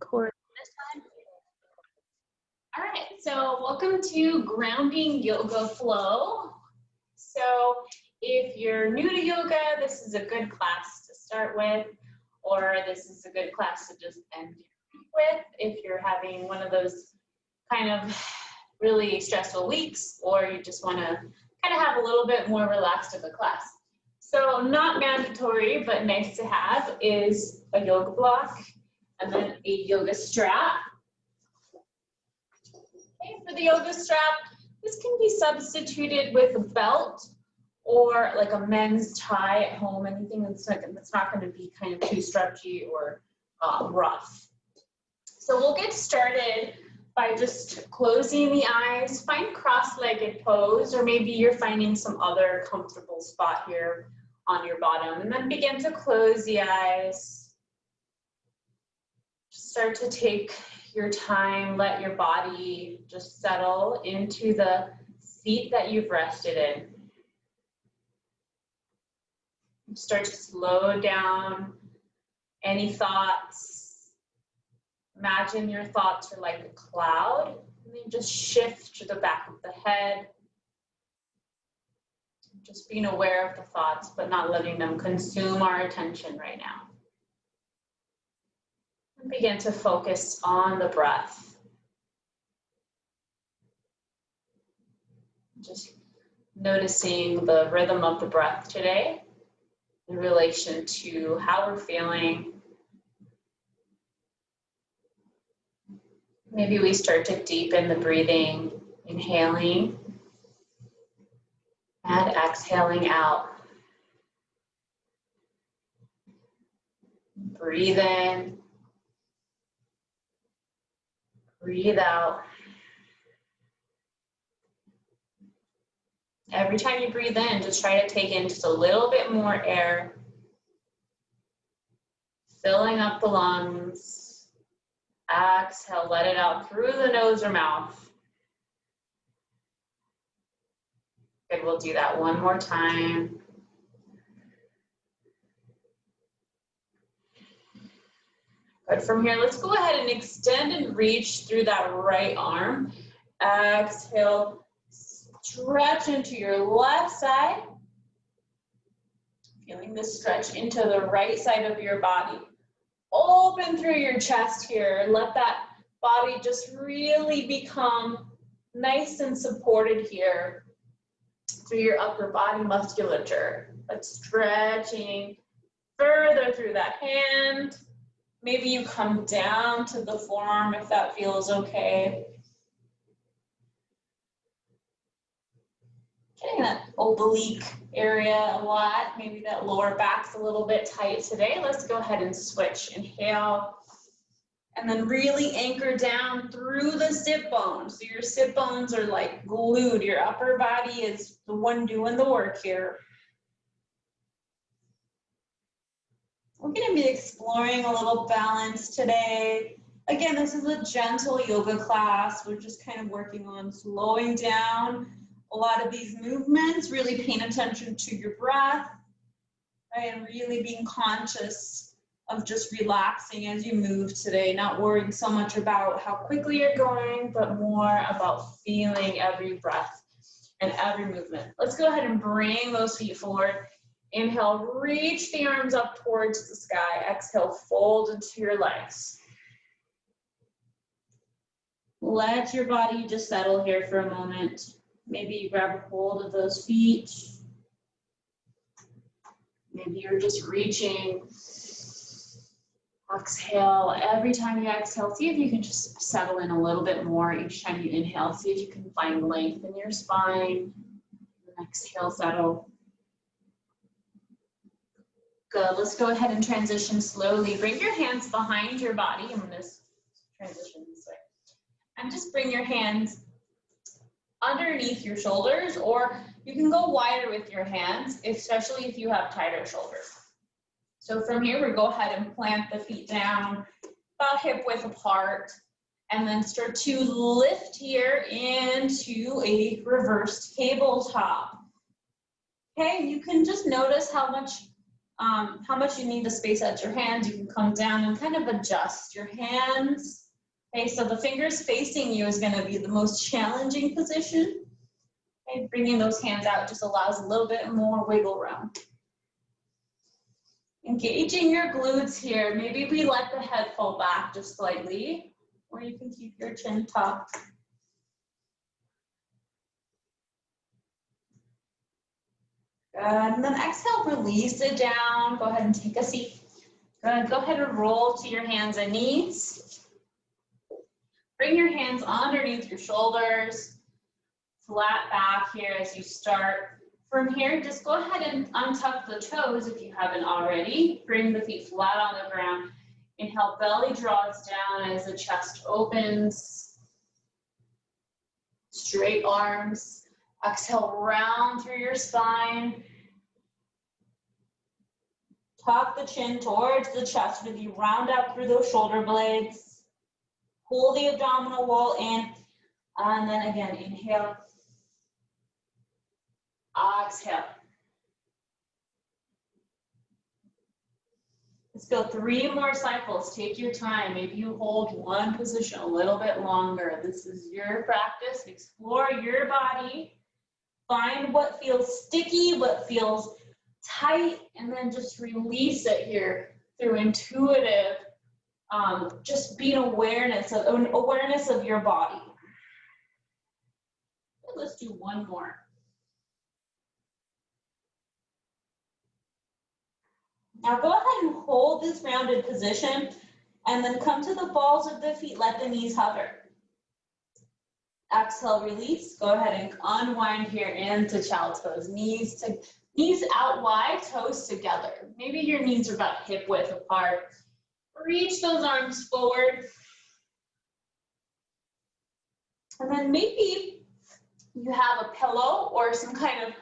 record this time. All right, so welcome to Grounding Yoga Flow. So if you're new to yoga, this is a good class to start with, or this is a good class to just end with if you're having one of those kind of really stressful weeks, or you just want to kind of have a little bit more relaxed of a class. So not mandatory, but nice to have is a yoga block and then a yoga strap. Okay, for the yoga strap, this can be substituted with a belt or like a men's tie at home, anything that's not going to be kind of too stretchy or rough. So we'll get started by just closing the eyes, find cross-legged pose, or maybe you're finding some other comfortable spot here on your bottom, and then begin to close the eyes. Start to take your time, let your body just settle into the seat that you've rested in. Start to slow down any thoughts. Imagine your thoughts are like a cloud, and then just shift to the back of the head. Just being aware of the thoughts, but not letting them consume our attention right now. And begin to focus on the breath. Just noticing the rhythm of the breath today in relation to how we're feeling. Maybe we start to deepen the breathing, inhaling and exhaling out. Breathe in, breathe out. Every time you breathe in, just try to take in just a little bit more air, filling up the lungs. Exhale, let it out through the nose or mouth. Good, we'll do that one more time. Good, from here, let's go ahead and extend and reach through that right arm. Exhale, stretch into your left side. Feeling this stretch into the right side of your body. Open through your chest here. Let that body just really become nice and supported here through your upper body musculature. But stretching further through that hand. Maybe you come down to the forearm if that feels okay. Getting that oblique area a lot. Maybe that lower back's a little bit tight today. Let's go ahead and switch. Inhale. And then really anchor down through the sit bones. So your sit bones are like glued. Your upper body is the one doing the work here. We're going to be exploring a little balance today. Again, this is a gentle yoga class. We're just kind of working on slowing down a lot of these movements, really paying attention to your breath, right? And really being conscious of just relaxing as you move today, not worrying so much about how quickly you're going, but more about feeling every breath and every movement. Let's go ahead and bring those feet forward. Inhale, reach the arms up towards the sky. Exhale, fold into your legs. Let your body just settle here for a moment. Maybe you grab a hold of those feet. Maybe you're just reaching. Exhale. Every time you exhale, see if you can just settle in a little bit more. Each time you inhale, see if you can find length in your spine. Exhale, settle. Good. Let's go ahead and transition slowly. Bring your hands behind your body. I'm going to transition this way. And just bring your hands underneath your shoulders, or you can go wider with your hands, especially if you have tighter shoulders. So from here, we go ahead and plant the feet down, about hip width apart, and then start to lift here into a reversed tabletop. Okay, you can just notice how much how much you need to space out your hands. You can come down and kind of adjust your hands. Okay, so the fingers facing you is going to be the most challenging position. Okay, bringing those hands out just allows a little bit more wiggle room. Engaging your glutes here. Maybe we let the head fall back just slightly, or you can keep your chin tucked. Good, and then exhale, release it down. Go ahead and take a seat. Good, go ahead and roll to your hands and knees. Bring your hands underneath your shoulders. Flat back here as you start. From here, just go ahead and untuck the toes if you haven't already. Bring the feet flat on the ground. Inhale, belly draws down as the chest opens. Straight arms. Exhale, round through your spine. Tuck the chin towards the chest as you round out through those shoulder blades. Pull the abdominal wall in. And then again, inhale. Exhale. Let's go 3 more cycles. Take your time. Maybe you hold one position a little bit longer. This is your practice. Explore your body. Find what feels sticky, what feels tight, and then just release it here through intuitive, just being awareness of your body. Let's do one more. Now go ahead and hold this rounded position and then come to the balls of the feet, let the knees hover. Exhale, release. Go ahead and unwind here into child's pose. Knees out wide, toes together. Maybe your knees are about hip width apart. Reach those arms forward. And then maybe you have a pillow or some kind of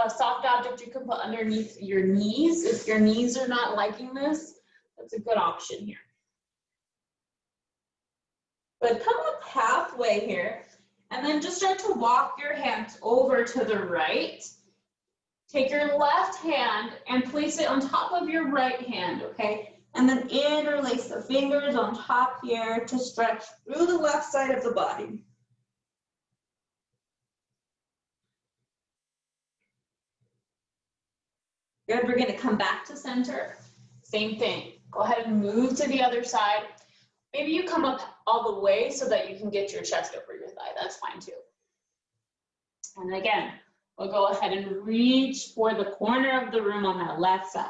a soft object you can put underneath your knees. If your knees are not liking this, that's a good option here. But come up halfway here, and then just start to walk your hands over to the right. Take your left hand and place it on top of your right hand, okay? And then interlace the fingers on top here to stretch through the left side of the body. Good, we're gonna come back to center. Same thing, go ahead and move to the other side. Maybe you come up all the way so that you can get your chest over your thigh, that's fine too. And again, we'll go ahead and reach for the corner of the room on that left side.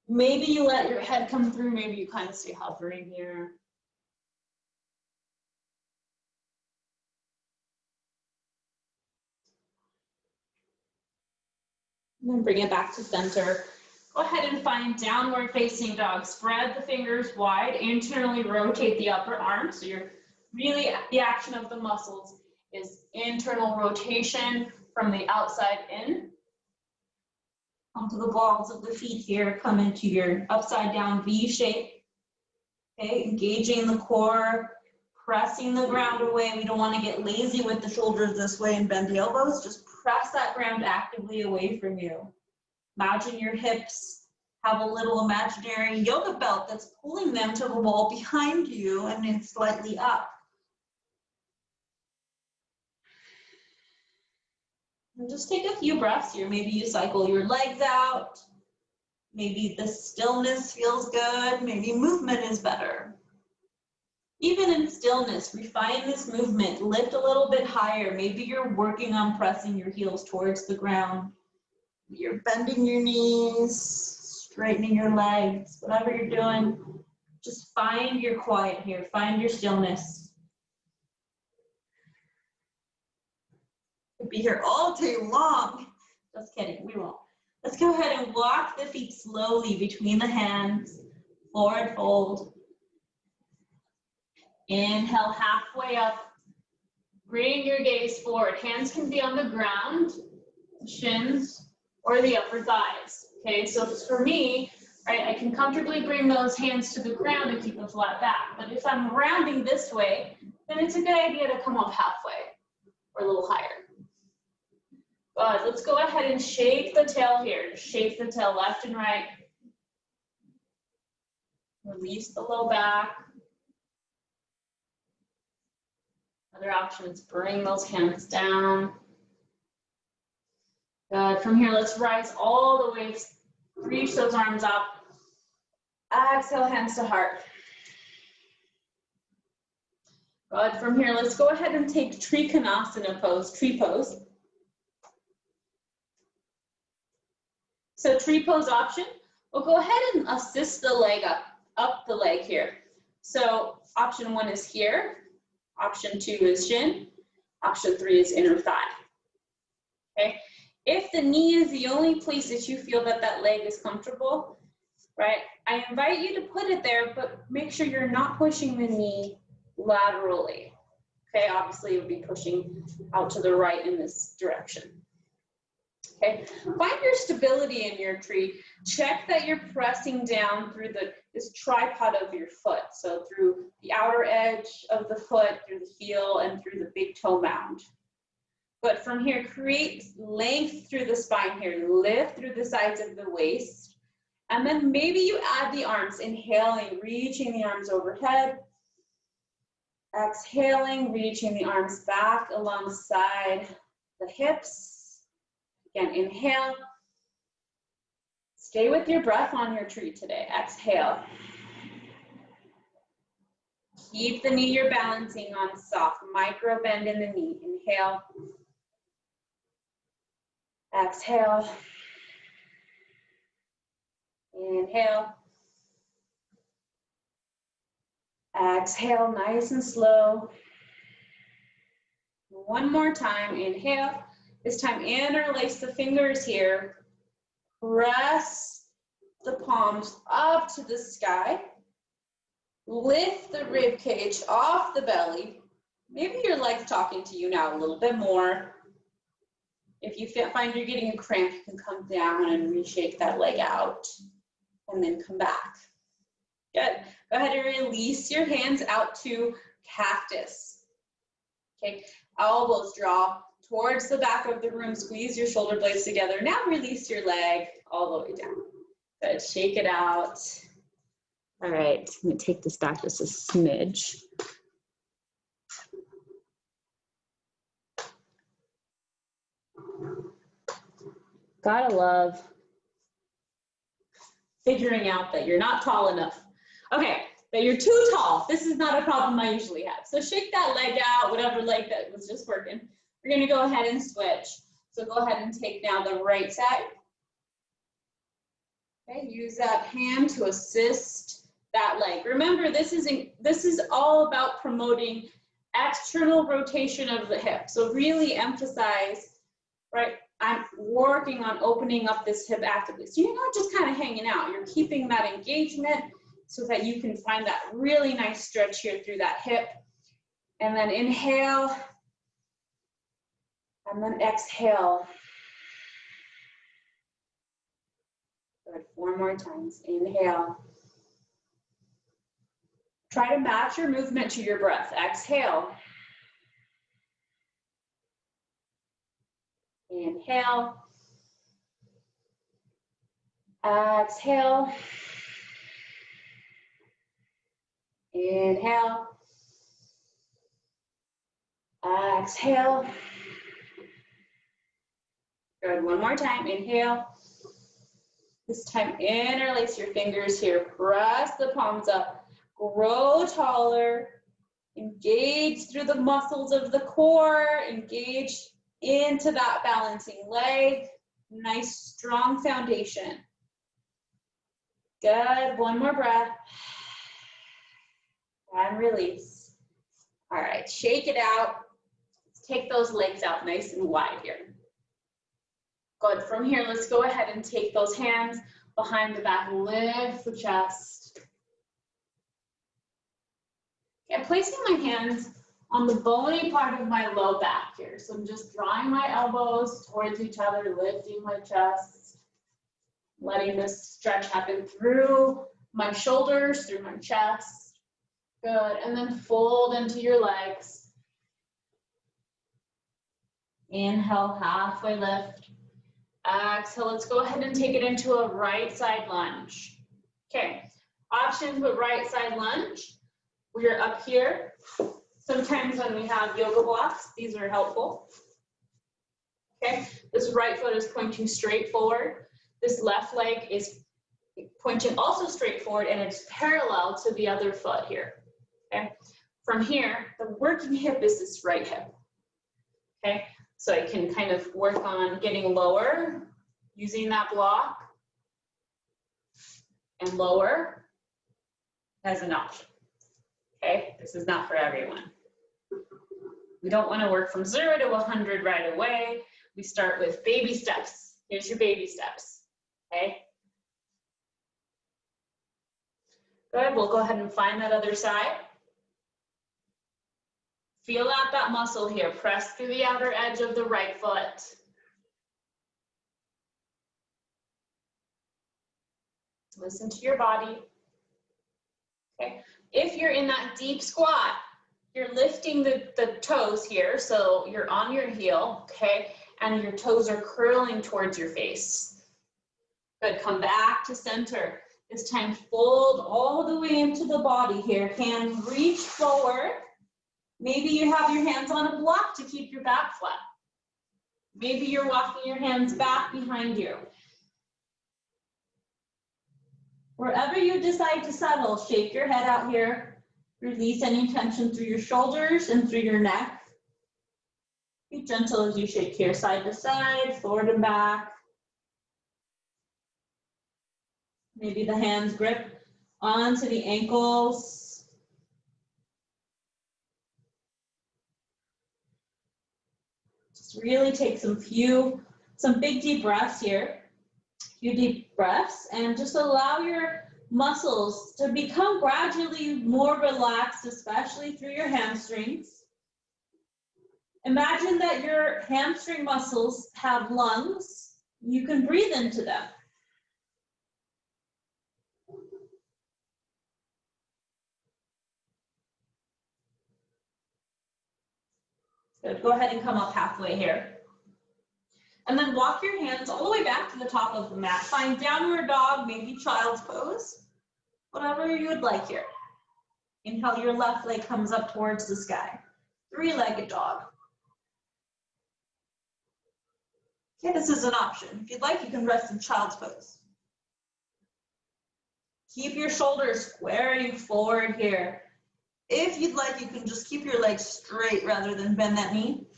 Maybe you let your head come through, maybe you kind of stay hovering here. And then bring it back to center. Go ahead and find downward facing dog. Spread the fingers wide, internally rotate the upper arm. So you're really, the action of the muscles is internal rotation from the outside in. Come to the balls of the feet here, come into your upside down V shape. Okay, engaging the core, pressing the ground away. We don't want to get lazy with the shoulders this way and bend the elbows. Just press that ground actively away from you. Imagine your hips have a little imaginary yoga belt that's pulling them to the wall behind you and then slightly up. And just take a few breaths here. Maybe you cycle your legs out. Maybe the stillness feels good. Maybe movement is better. Even in stillness, refine this movement. Lift a little bit higher. Maybe you're working on pressing your heels towards the ground. You're bending your knees, straightening your legs, whatever you're doing. Just find your quiet here. Find your stillness. We'll be here all day long. Just kidding, we won't. Let's go ahead and walk the feet slowly between the hands. Forward fold. Inhale, halfway up. Bring your gaze forward. Hands can be on the ground, shins, or the upper thighs. Okay, so for me, right, I can comfortably bring those hands to the ground and keep them flat back. But if I'm rounding this way, then it's a good idea to come up halfway or a little higher. Good, let's go ahead and shake the tail here. Shake the tail left and right. Release the low back. Other options, bring those hands down. Good, from here, let's rise all the way, reach those arms up. Exhale, hands to heart. Good, from here, let's go ahead and take Trikonasana pose, tree pose. So tree pose option, we'll go ahead and assist the leg up the leg here. So option 1 is here, option 2 is shin, option 3 is inner thigh. Okay, if the knee is the only place that you feel that that leg is comfortable, right, I invite you to put it there, but make sure you're not pushing the knee laterally. Okay, obviously it would be pushing out to the right in this direction. Okay, find your stability in your tree. Check that you're pressing down through this tripod of your foot. So through the outer edge of the foot, through the heel, and through the big toe mound. But from here, create length through the spine here. Lift through the sides of the waist. And then maybe you add the arms, inhaling, reaching the arms overhead. Exhaling, reaching the arms back alongside the hips. Again, inhale. Stay with your breath on your tree today. Exhale. Keep the knee you're balancing on soft. Micro bend in the knee. Inhale. Exhale. Inhale. Exhale, nice and slow. One more time. Inhale. This time, interlace the fingers here. Press the palms up to the sky. Lift the rib cage off the belly. Maybe your leg's talking to you now a little bit more. If you find you're getting a cramp, you can come down and reshake that leg out and then come back. Good. Go ahead and release your hands out to cactus. Okay, elbows draw towards the back of the room. Squeeze your shoulder blades together. Now release your leg all the way down. Good, shake it out. All right, I'm gonna take this back just a smidge. Gotta love figuring out that you're not tall enough. Okay, that you're too tall. This is not a problem I usually have. So shake that leg out, whatever leg that was just working. We're gonna go ahead and switch. So go ahead and take now the right side. Okay, use that hand to assist that leg. Remember, this is all about promoting external rotation of the hip. So really emphasize, right, I'm working on opening up this hip actively. So you're not just kind of hanging out, you're keeping that engagement so that you can find that really nice stretch here through that hip. And then inhale, and then exhale. Good, 4 more times, inhale. Try to match your movement to your breath. Exhale. Inhale. Exhale. Inhale. Exhale. Good, 1 more time, inhale. This time, interlace your fingers here. Press the palms up. Grow taller. Engage through the muscles of the core. Engage into that balancing leg. Nice, strong foundation. Good, 1 more breath. And release. All right, shake it out. Let's take those legs out nice and wide here. Good, from here, let's go ahead and take those hands behind the back, lift the chest. Okay, placing my hands on the bony part of my low back here. So I'm just drawing my elbows towards each other, lifting my chest, letting this stretch happen through my shoulders, through my chest. Good, and then fold into your legs. Inhale, halfway lift. Exhale, let's go ahead and take it into a right side lunge. Okay, options with right side lunge. We are up here. Sometimes when we have yoga blocks, these are helpful. Okay, this right foot is pointing straight forward. This left leg is pointing also straight forward, and it's parallel to the other foot here. Okay, from here, the working hip is this right hip. Okay, so I can kind of work on getting lower using that block and lower as an option. Okay, this is not for everyone. We don't want to work from 0 to 100 right away. We start with baby steps. Here's your baby steps, okay? Good, we'll go ahead and find that other side. Feel out that muscle here. Press through the outer edge of the right foot. Listen to your body. Okay, if you're in that deep squat, you're lifting the toes here, so you're on your heel, okay, and your toes are curling towards your face. Good, come back to center. This time fold all the way into the body here. Hands reach forward. Maybe you have your hands on a block to keep your back flat. Maybe you're walking your hands back behind you. Wherever you decide to settle, shake your head out here. Release any tension through your shoulders and through your neck. Be gentle as you shake here, side to side, forward and back. Maybe the hands grip onto the ankles. Just really take some big deep breaths here. Few deep breaths, and just allow your muscles to become gradually more relaxed, especially through your hamstrings. Imagine that your hamstring muscles have lungs. You can breathe into them. Good. Go ahead and come up halfway here. And then walk your hands all the way back to the top of the mat. Find downward dog, maybe child's pose, whatever you would like here. Inhale, your left leg comes up towards the sky. Three-legged dog. Okay, this is an option. If you'd like, you can rest in child's pose. Keep your shoulders squaring forward here. If you'd like, you can just keep your legs straight rather than bend that knee.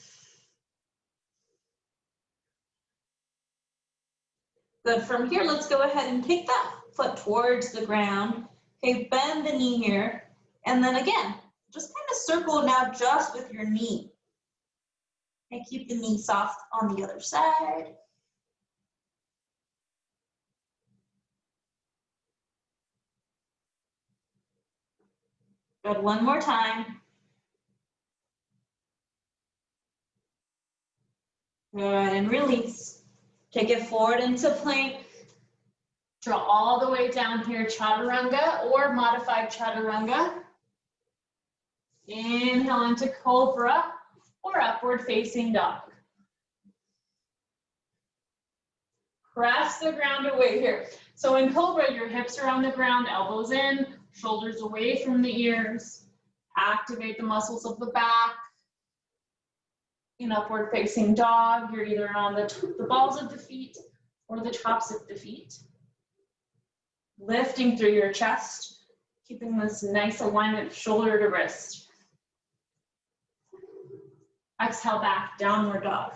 Good, from here, let's go ahead and take that foot towards the ground. Okay, bend the knee here. And then again, just kind of circle now just with your knee. Okay, keep the knee soft on the other side. Good, one more time. Good, and release. Take it forward into plank. Draw all the way down here, chaturanga or modified chaturanga. Inhale into cobra or upward facing dog. Press the ground away here. So in cobra, your hips are on the ground, elbows in, shoulders away from the ears. Activate the muscles of the back. In upward facing dog, you're either on the balls of the feet or the tops of the feet. Lifting through your chest, keeping this nice alignment shoulder to wrist. Exhale back, downward dog.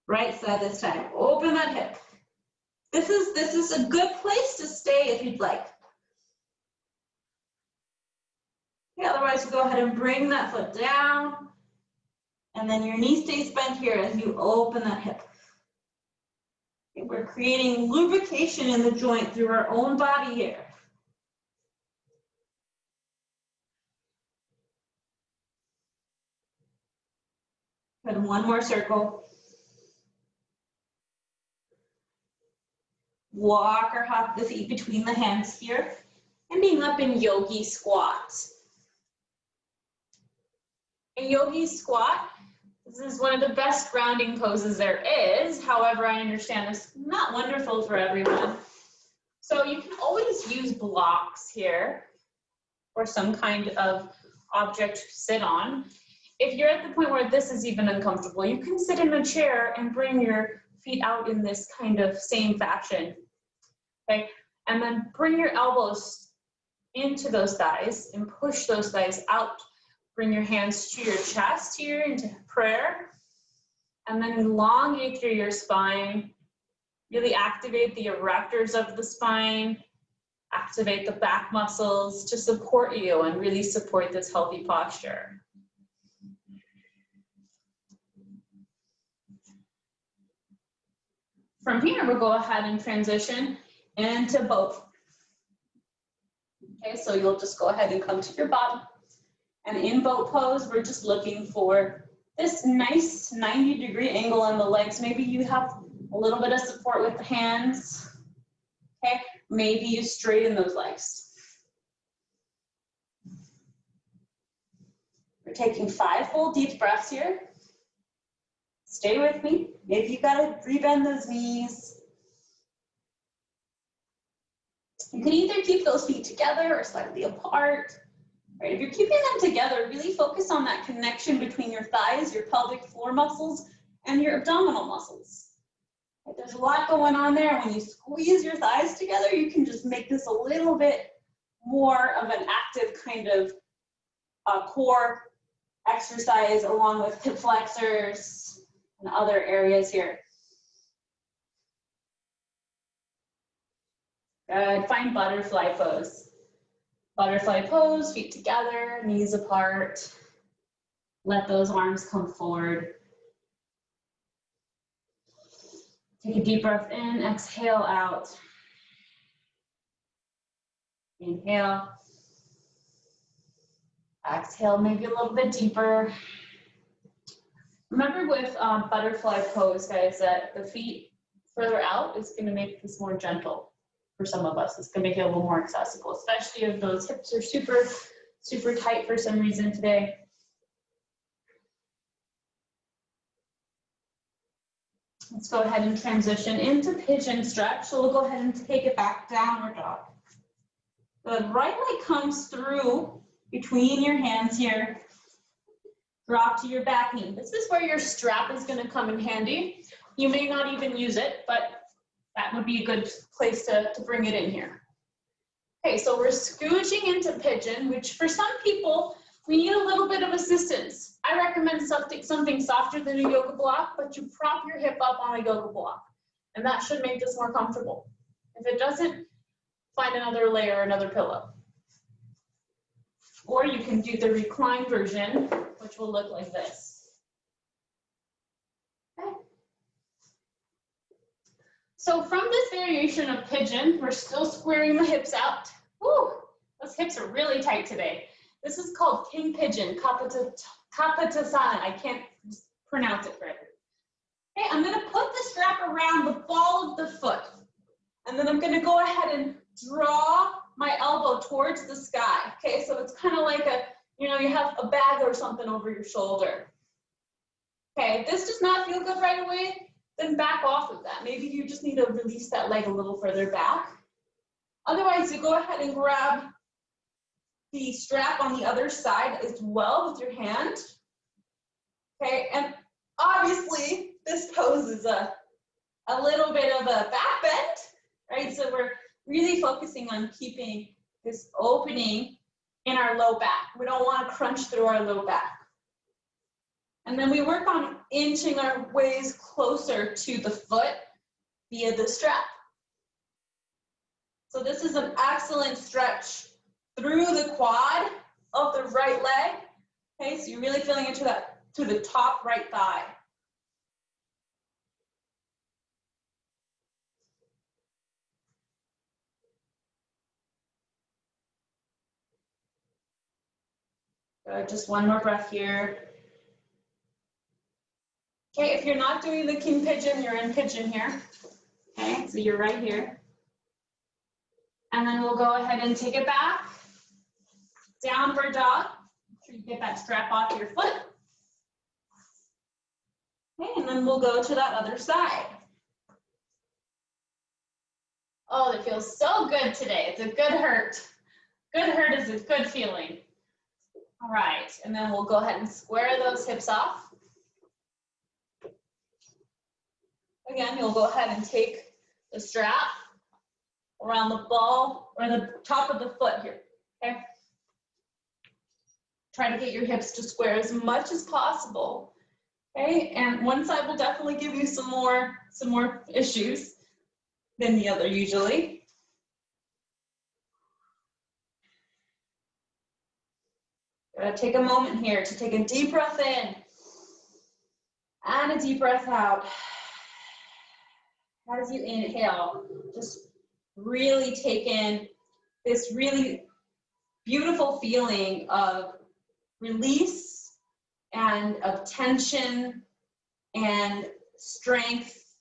Right side this time, open that hip. This is a good place to stay if you'd like. Okay, otherwise, go ahead and bring that foot down. And then your knee stays bent here as you open that hip. Okay, we're creating lubrication in the joint through our own body here. Good, one more circle. Walk or hop the feet between the hands here. Ending up in yogi squat. In yogi squat, the This is one of the best grounding poses there is. However, I understand it's not wonderful for everyone. So you can always use blocks here or some kind of object to sit on. If you're at the point where this is even uncomfortable, you can sit in a chair and bring your feet out in this kind of same fashion. Okay, and then bring your elbows into those thighs and push those thighs out. Bring your hands to your chest here into prayer. And then elongate through your spine. Really activate the erectors of the spine. Activate the back muscles to support you and really support this healthy posture. From here, we'll go ahead and transition into boat. Okay, so you'll just go ahead and come to your bottom. And in boat pose, we're just looking for this nice 90-degree angle on the legs. Maybe you have a little bit of support with the hands. Okay, maybe you straighten those legs. We're taking 5 full deep breaths here. Stay with me. Maybe you gotta rebend those knees. You can either keep those feet together or slightly apart. Right, if you're keeping them together, really focus on that connection between your thighs, your pelvic floor muscles, and your abdominal muscles. Right, there's a lot going on there. When you squeeze your thighs together, you can just make this a little bit more of an active kind of core exercise along with hip flexors and other areas here. Good, find butterfly pose. Butterfly pose, feet together, knees apart. Let those arms come forward. Take a deep breath in, exhale out. Inhale. Exhale, maybe a little bit deeper. Remember with butterfly pose, guys, that the feet further out is going to make this more gentle. For some of us, it's going to make it a little more accessible, especially if those hips are super tight for some reason today. Let's go ahead and transition into pigeon stretch. So we'll go ahead and take it back, downward dog. The right leg comes through between your hands here. Drop to your back knee. This is where your strap is going to come in handy. You may not even use it, but that would be a good place to bring it in here. Okay, so we're scooching into pigeon, which for some people, we need a little bit of assistance. I recommend something softer than a yoga block, but you prop your hip up on a yoga block, and that should make this more comfortable. If it doesn't, find another layer, another pillow. Or you can do the reclined version, which will look like this. So from this variation of pigeon, we're still squaring the hips out. Woo, those hips are really tight today. This is called king pigeon, Kapotasana. I can't pronounce it correctly. Okay, I'm gonna put the strap around the ball of the foot. And then I'm gonna go ahead and draw my elbow towards the sky. Okay, so it's kind of like you have a bag or something over your shoulder. Okay, if this does not feel good right away, then back off of that. Maybe you just need to release that leg a little further back. Otherwise, you go ahead and grab the strap on the other side as well with your hand. Okay, and obviously this pose is a little bit of a back bend, right? So we're really focusing on keeping this opening in our low back. We don't want to crunch through our low back. And then we work on inching our ways closer to the foot via the strap. So this is an excellent stretch through the quad of the right leg. Okay, so you're really feeling into that, to the top right thigh. Good, just one more breath here. Okay, if you're not doing the king pigeon, you're in pigeon here. Okay, so you're right here. And then we'll go ahead and take it back. Downward dog. Make sure you get that strap off your foot. Okay, and then we'll go to that other side. Oh, it feels so good today. It's a good hurt. Good hurt is a good feeling. All right, and then we'll go ahead and square those hips off. Again, you'll go ahead and take the strap around the ball or the top of the foot here, okay? Try to get your hips to square as much as possible, okay? And one side will definitely give you some more issues than the other usually. Gotta take a moment here to take a deep breath in and a deep breath out. As you inhale, just really take in this really beautiful feeling of release and of tension and strength.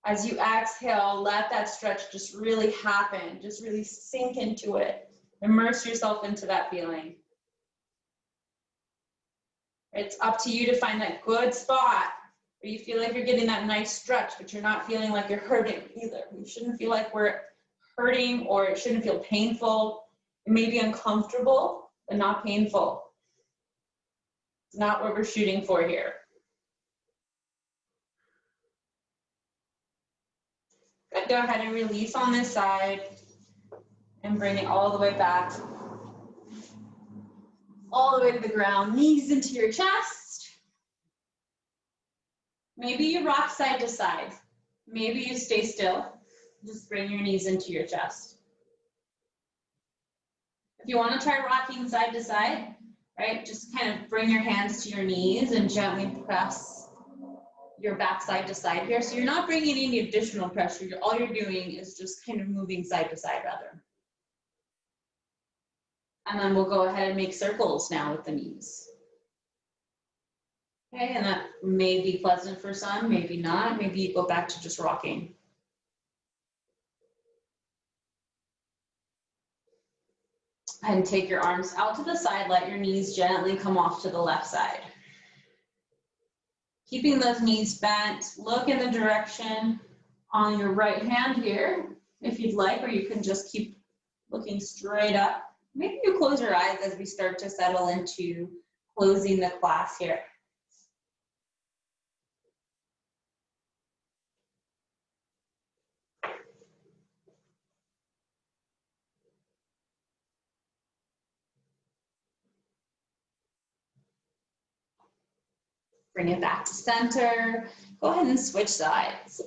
As you exhale, let that stretch just really happen. Just really sink into it. Immerse yourself into that feeling. It's up to you to find that good spot where you feel like you're getting that nice stretch, but you're not feeling like you're hurting either. We shouldn't feel like we're hurting, or it shouldn't feel painful. It may be uncomfortable, but not painful. It's not what we're shooting for here. Good, go ahead and release on this side and bring it all the way back. All the way to the ground, knees into your chest. Maybe you rock side to side. Maybe you stay still. Just bring your knees into your chest. If you want to try rocking side to side, right, just kind of bring your hands to your knees and gently press your back side to side here. So you're not bringing any additional pressure. All you're doing is just kind of moving side to side rather. And then we'll go ahead and make circles now with the knees. Okay, and that may be pleasant for some, maybe not. Maybe you go back to just rocking. And take your arms out to the side, let your knees gently come off to the left side. Keeping those knees bent, look in the direction on your right hand here, if you'd like, or you can just keep looking straight up. Maybe you close your eyes as we start to settle into closing the class here. Bring it back to center. Go ahead and switch sides.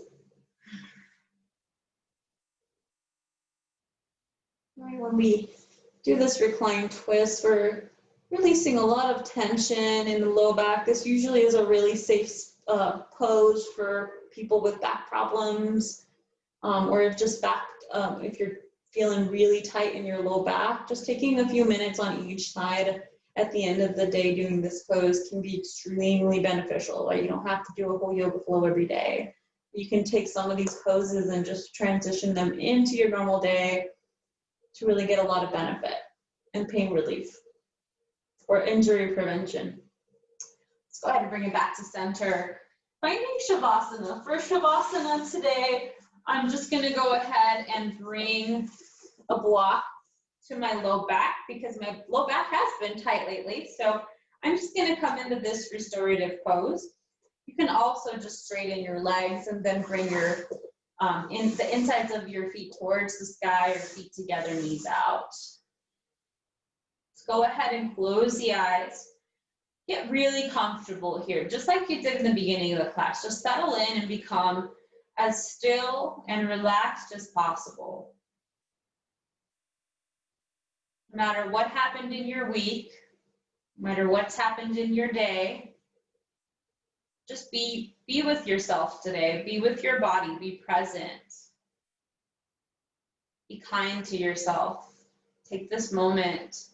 When we do this reclined twist, we're releasing a lot of tension in the low back. This usually is a really safe pose for people with back problems, or if just back, if you're feeling really tight in your low back. Just taking a few minutes on each side at the end of the day doing this pose can be extremely beneficial. Right? You don't have to do a whole yoga flow every day. You can take some of these poses and just transition them into your normal day to really get a lot of benefit and pain relief or injury prevention. Let's go ahead and bring it back to center. Finding Shavasana. For Shavasana today, I'm just gonna go ahead and bring a block to my low back because my low back has been tight lately. So I'm just gonna come into this restorative pose. You can also just straighten your legs and then bring your the insides of your feet towards the sky, or feet together, knees out. Let's go ahead and close the eyes. Get really comfortable here, just like you did in the beginning of the class. Just settle in and become as still and relaxed as possible. No matter what happened in your week, no matter what's happened in your day, just be with yourself today. Be with your body. Be present. Be kind to yourself. Take this moment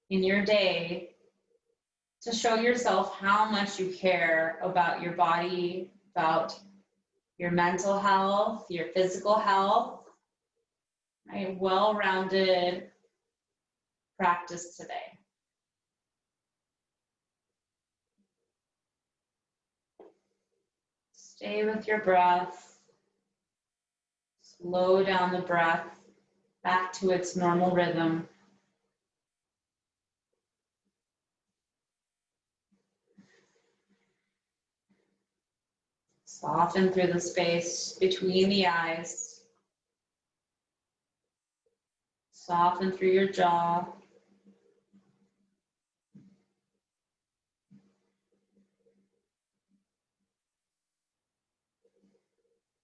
in your day to show yourself how much you care about your body, about your mental health, your physical health. A well-rounded practice today. Stay with your breath. Slow down the breath back to its normal rhythm. Soften through the space between the eyes. Soften through your jaw.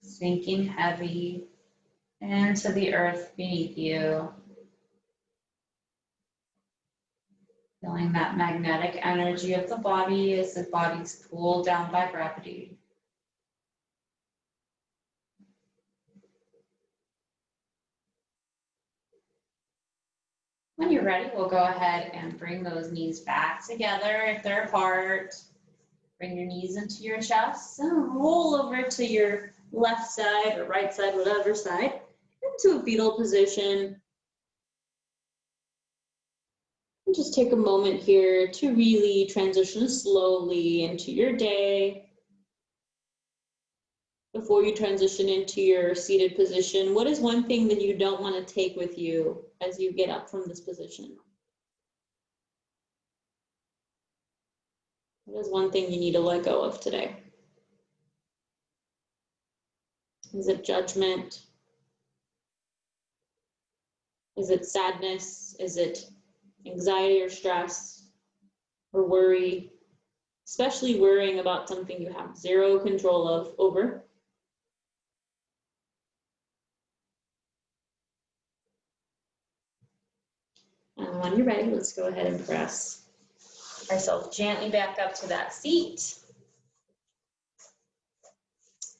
Sinking heavy into the earth beneath you. Feeling that magnetic energy of the body as the body's pulled down by gravity. When you're ready, we'll go ahead and bring those knees back together if they're apart. Bring your knees into your chest and roll over to your left side or right side, whatever side, into a fetal position. And just take a moment here to really transition slowly into your day. Before you transition into your seated position, what is one thing that you don't want to take with you as you get up from this position? What is one thing you need to let go of today? Is it judgment? Is it sadness? Is it anxiety or stress or worry? Especially worrying about something you have zero control over. And when you're ready, let's go ahead and press ourselves gently back up to that seat.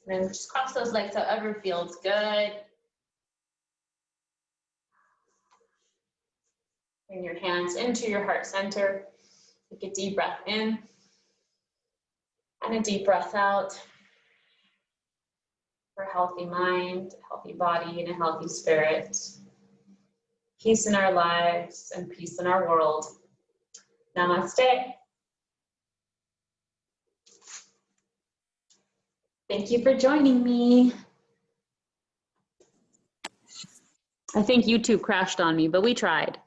And then just cross those legs however feels good. Bring your hands into your heart center. Take a deep breath in and a deep breath out for a healthy mind, a healthy body, and a healthy spirit. Peace in our lives and peace in our world. Namaste. Thank you for joining me. I think YouTube crashed on me, but we tried.